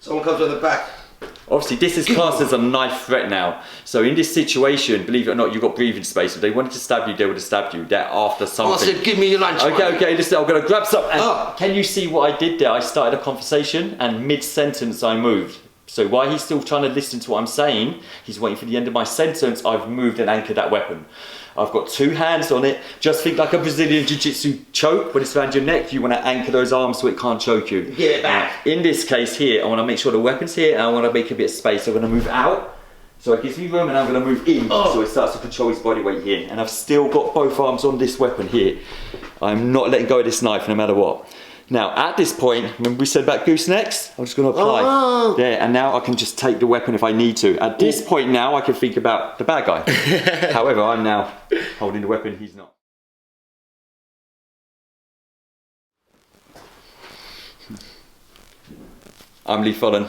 Someone comes on the back. Obviously, this is classed as a knife threat now. So in this situation, believe it or not, you've got breathing space. If they wanted to stab you, they would have stabbed you. They're after something. I said, give me your lunch. Okay, listen, I'm going to grab something. Can you see what I did there? I started a conversation and mid-sentence I moved. So while he's still trying to listen to what I'm saying, he's waiting for the end of my sentence, I've moved and anchored that weapon. I've got two hands on it. Just think like a Brazilian Jiu-Jitsu choke. When it's around your neck, you want to anchor those arms so it can't choke you. Get it back. In this case here, I want to make sure the weapon's here and I want to make a bit of space. So I'm going to move out. So it gives me room and I'm going to move in. So it starts to control his body weight here. And I've still got both arms on this weapon here. I'm not letting go of this knife no matter what. Now, at this point, remember we said about goosenecks? I'm just going to apply there, and now I can just take the weapon if I need to. At this point now, I can think about the bad guy. However, I'm now holding the weapon, he's not. I'm FOLLEN.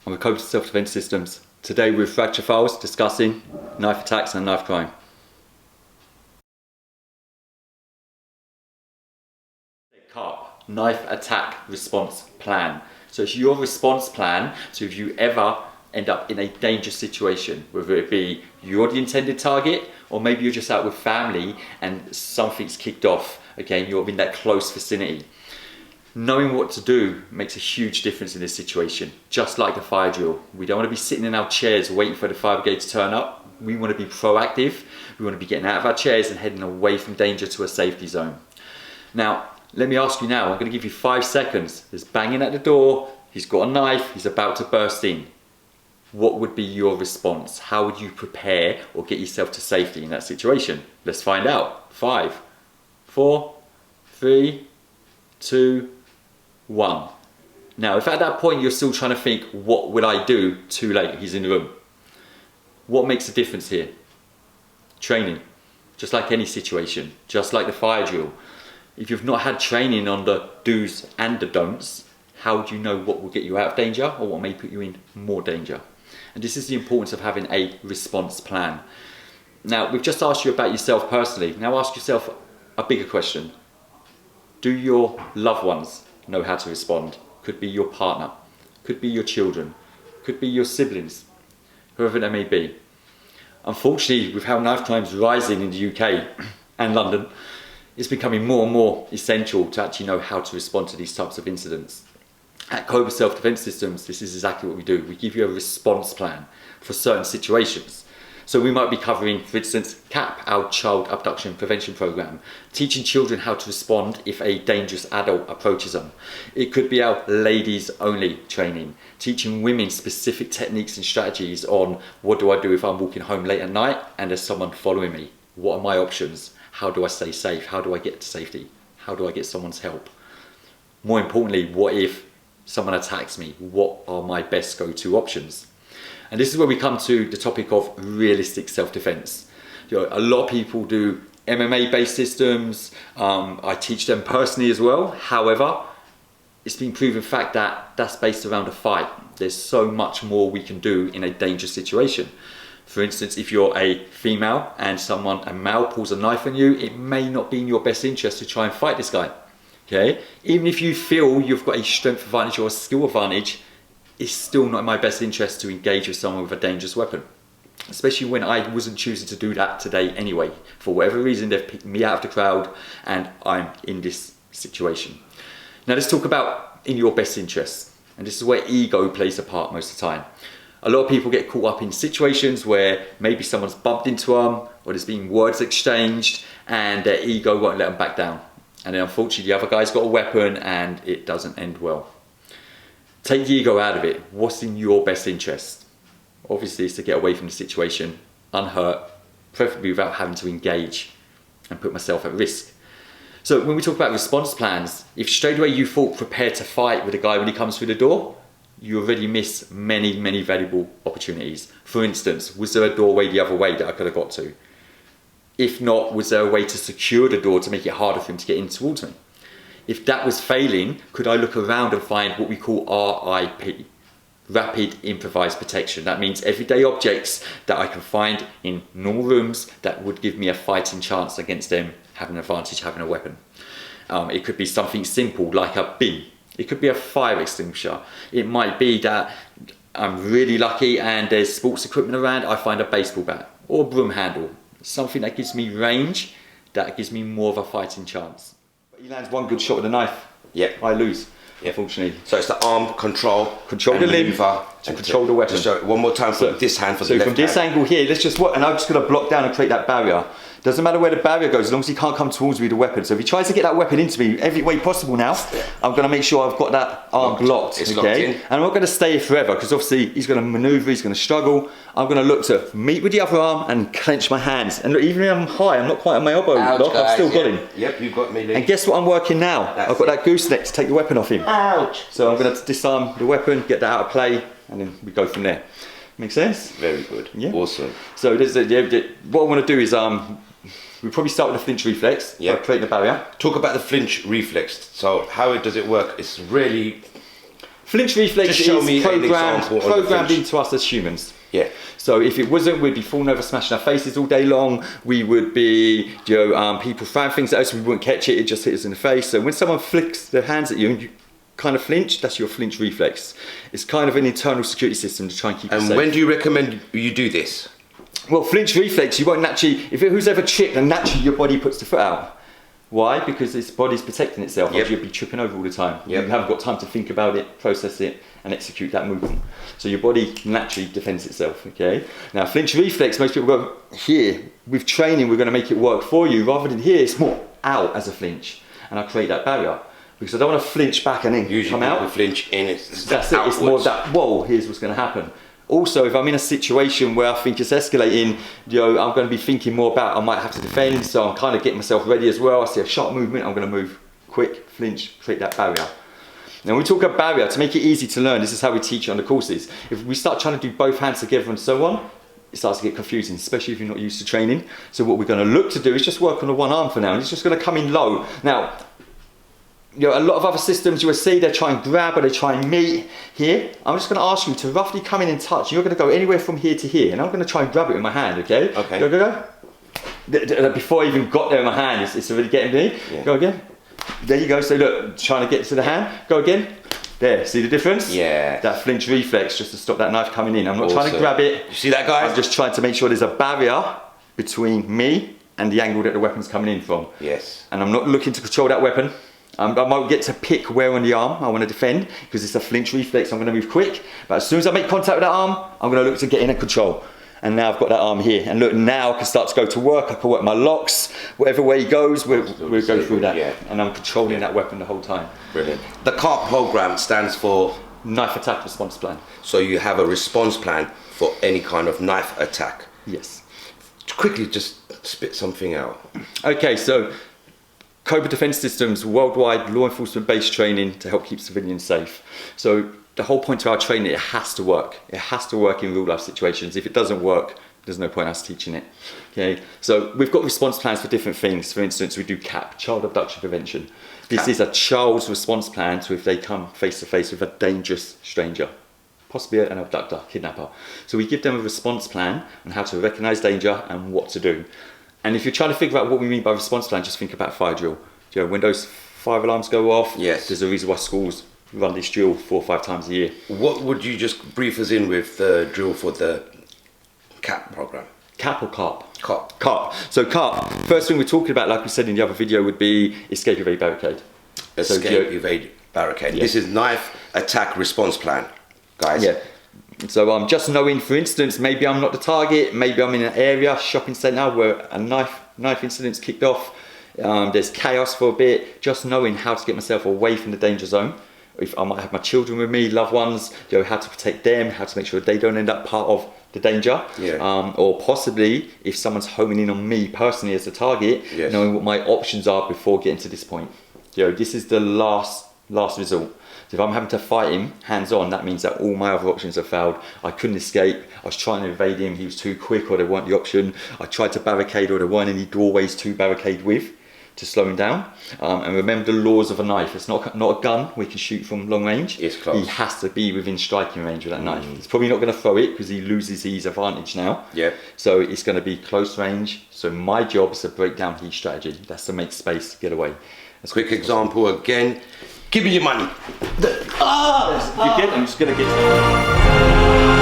I'm with Cobra Self-Defense Systems. Today we're with Fracturefilez discussing knife attacks and knife crime. K.A.R.P. Knife Attack Response Plan. So it's your response plan, so if you ever end up in a dangerous situation, whether it be you're the intended target, or maybe you're just out with family and something's kicked off, again, you're in that close vicinity. Knowing what to do makes a huge difference in this situation. Just like the fire drill, we don't want to be sitting in our chairs waiting for the fire brigade to turn up. We want to be proactive, we want to be getting out of our chairs and heading away from danger to a safety zone. Now, let me ask you now, I'm going to give you 5 seconds. There's banging at the door, he's got a knife, he's about to burst in. What would be your response? How would you prepare or get yourself to safety in that situation? Let's find out. 5, 4, 3, 2, 1. Now, if at that point you're still trying to think, what would I do? Too late, he's in the room. What makes a difference here? Training. Just like any situation, just like the fire drill. If you've not had training on the do's and the don'ts, how do you know what will get you out of danger or what may put you in more danger? And this is the importance of having a response plan. Now, we've just asked you about yourself personally. Now ask yourself a bigger question. Do your loved ones know how to respond? Could be your partner, could be your children, could be your siblings, whoever they may be. Unfortunately, with how knife crime's rising in the UK and London, it's becoming more and more essential to actually know how to respond to these types of incidents. At Cobra Self-Defense Systems, this is exactly what we do. We give you a response plan for certain situations. So we might be covering, for instance, K.A.R.P, our Child Abduction Prevention Program, teaching children how to respond if a dangerous adult approaches them. It could be our ladies only training, teaching women specific techniques and strategies on what do I do if I'm walking home late at night and there's someone following me? What are my options? How do I stay safe? How do I get to safety? How do I get someone's help? More importantly, what if someone attacks me? What are my best go-to options? And this is where we come to the topic of realistic self-defense. You know, a lot of people do MMA-based systems. I teach them personally as well. However, it's been proven fact that that's based around a fight. There's so much more we can do in a dangerous situation. For instance, if you're a female and a male pulls a knife on you, it may not be in your best interest to try and fight this guy. Okay? Even if you feel you've got a strength advantage or a skill advantage, it's still not in my best interest to engage with someone with a dangerous weapon. Especially when I wasn't choosing to do that today anyway. For whatever reason, they've picked me out of the crowd and I'm in this situation. Now let's talk about in your best interest. And this is where ego plays a part most of the time. A lot of people get caught up in situations where maybe someone's bumped into them or there's been words exchanged and their ego won't let them back down. And then unfortunately the other guy's got a weapon and it doesn't end well. Take the ego out of it. What's in your best interest? Obviously it's to get away from the situation unhurt, preferably without having to engage and put myself at risk. So when we talk about response plans, if straight away you thought prepared to fight with a guy when he comes through the door, you already miss many, many valuable opportunities. For instance, was there a doorway the other way that I could have got to? If not, was there a way to secure the door to make it harder for him to get in towards me? If that was failing, could I look around and find what we call RIP, Rapid Improvised Protection? That means everyday objects that I can find in normal rooms that would give me a fighting chance against them having an advantage, having a weapon. It could be something simple like a bin. It could be a fire extinguisher. It might be that I'm really lucky and there's sports equipment around, I find a baseball bat or a broom handle. Something that gives me range, that gives me more of a fighting chance. But he lands one good shot with a knife, I lose, unfortunately. So it's the arm control the limb to control the weapon. Just show it one more time from this hand for the left hand. So from this angle here, let's just and I'm just going to block down and create that barrier. Doesn't matter where the barrier goes, as long as he can't come towards me with the weapon. So if he tries to get that weapon into me every way possible now, I'm going to make sure I've got that arm locked. It's locked in. And I'm not going to stay here forever, because obviously he's going to maneuver, he's going to struggle. I'm going to look to meet with the other arm and clench my hands. And look, even if I'm high, I'm not quite on my elbow lock, I've still got him. Yep, you've got me, Lee. And guess what I'm working now? I've got that gooseneck to take the weapon off him. Ouch! So I'm going to disarm the weapon, get that out of play, and then we go from there. Make sense? Very good. Yeah. Awesome. So what I want to do is we probably start with the flinch reflex. Yeah. Create the barrier. Talk about the flinch reflex. So how does it work? It's really... Flinch reflex Just show me is an example of the programmed flinch. into us as humans. Yeah. So if it wasn't, we'd be falling over, smashing our faces all day long. We would be, people throwing things at us, we wouldn't catch it, it just hit us in the face. So when someone flicks their hands at you and you kind of flinch, that's your flinch reflex. It's kind of an internal security system to try and keep you safe. And when do you recommend you do this? Well, flinch reflex, you won't naturally, who's ever tripped, then naturally your body puts the foot out. Why? Because its body's protecting itself. Yep. You'll be tripping over all the time. Yep. You haven't got time to think about it, process it, and execute that movement. So your body naturally defends itself, okay? Now, flinch reflex, most people go, here, with training, we're gonna make it work for you. Rather than here, it's more out as a flinch. And I create that barrier. Because I don't want to flinch back and then Usually come out. people flinch in, That's it, it's more that, whoa, here's what's gonna happen. Also, if I'm in a situation where I think it's escalating, I'm going to be thinking more about I might have to defend, so I'm kind of getting myself ready as well. I see a sharp movement, I'm going to move quick, flinch, create that barrier. Now, when we talk about barrier, to make it easy to learn, this is how we teach it on the courses. If we start trying to do both hands together and so on, it starts to get confusing, especially if you're not used to training. So what we're going to look to do is just work on the one arm for now, and it's just going to come in low. Now, a lot of other systems you will see, they try and grab or they try and meet here. I'm just going to ask you to roughly come in and touch. You're going to go anywhere from here to here, and I'm going to try and grab it with my hand, okay? Okay. Go, go, go. Before I even got there in my hand, it's already getting me. Yeah. Go again. There you go. So look, trying to get to the hand. Go again. There, see the difference? Yeah. That flinch reflex, just to stop that knife coming in. I'm not trying to grab it. You see that, guys? I'm just trying to make sure there's a barrier between me and the angle that the weapon's coming in from. Yes. And I'm not looking to control that weapon. I won't get to pick where on the arm I want to defend, because it's a flinch reflex, I'm going to move quick. But as soon as I make contact with that arm, I'm going to look to get in and control. And now I've got that arm here. And look, now I can start to go to work, I can work my locks, whatever way he goes, we'll go through that. Yeah. And I'm controlling that weapon the whole time. Brilliant. The K.A.R.P program stands for? Knife Attack Response Plan. So you have a response plan for any kind of knife attack? Yes. Quickly, just spit something out. Okay, so Cobra Defence Systems, worldwide law enforcement based training to help keep civilians safe. So the whole point of our training, it has to work. It has to work in real life situations. If it doesn't work, there's no point us teaching it. Okay, so we've got response plans for different things. For instance, we do K.A.R.P, Child Abduction Prevention. This is a child's response plan to if they come face to face with a dangerous stranger, possibly an abductor, kidnapper. So we give them a response plan on how to recognise danger and what to do. And if you're trying to figure out what we mean by response plan, just think about fire drill. When those fire alarms go off, yes, there's a reason why schools run this drill 4 or 5 times a year. What would you just brief us in with the drill for the K.A.R.P program? K.A.R.P or K.A.R.P? K.A.R.P. K.A.R.P. So K.A.R.P, first thing we're talking about, like we said in the other video, would be escape, evade, barricade. Escape, evade, barricade. Yeah. This is knife attack response plan, guys. Yeah. So I'm just knowing, for instance, maybe I'm not the target, maybe I'm in an area, shopping centre, where a knife incident's kicked off. There's chaos for a bit. Just knowing how to get myself away from the danger zone. If I might have my children with me, loved ones, how to protect them, how to make sure they don't end up part of the danger. Yeah. Or possibly, if someone's homing in on me personally as the target, yes, knowing what my options are before getting to this point. This is the last resort. So if I'm having to fight him hands-on, that means that all my other options have failed. I couldn't escape, I was trying to evade him, he was too quick, or there weren't the option. I tried to barricade, or there weren't any doorways to barricade with to slow him down. And remember the laws of a knife. It's not a gun we can shoot from long range. It's close. He has to be within striking range with that knife. He's probably not going to throw it because he loses his advantage now. Yeah. So it's going to be close range. So my job is to break down his strategy. That's to make space, get away. Quick example again. Give me your money. You get, I'm just gonna get